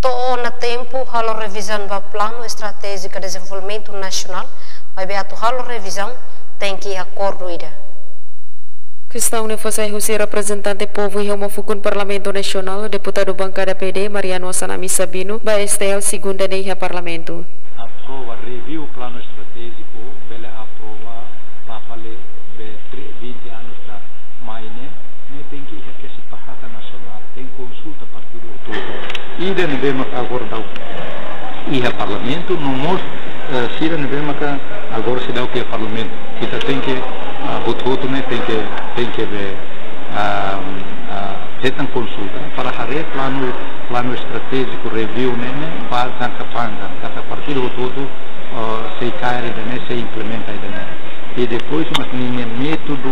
Tô na tempo halo revisão do plano estratégico de desenvolvimento nacional, mas beato halo revisão tem que acordo ida. Questão ne foi o representante povo e homofukun Parlamento Nacional, deputado bancada PD Mariano Sanami Sabino, ba STL segunda neha Parlamento. Aprova review plano estratégico, bele aprova papale be 20 anos da maine, ne tem que ir que se pahata nacional, tem consulta partido todo. Ida ne vemos agora da ia Parlamento, não mostra se ne vemos que agora se dá o que é Parlamento. Kita tem que voto ne tem que ver tentang consulta para hari plano estratégico review ne para jangka panjang kata partido todo se cair ne se implementa ne e depois mas ninha método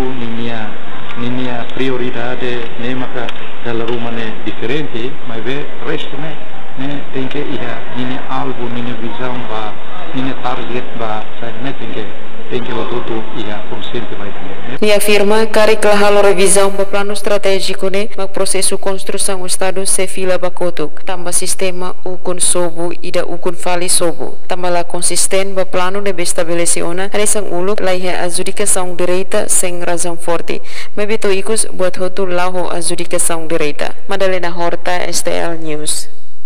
ninha prioridade ne maka dalam rumah ne diferente mas ver resto ne tem que ninha algo ninha visão ba ninha target ba ne tem que voto ia consciente vai Ele afirma que a revisão do plano estratégico ne mag processo construção estado se fila bakotuk tambah sistema ukun sobu ida ukun fali sobu tambah la consisten ba plano de estabeleciona resang uluk laihe adjudicação direita sem razão forte mebito ikus buat hotu lahu adjudicação direita Madalena Horta STL News.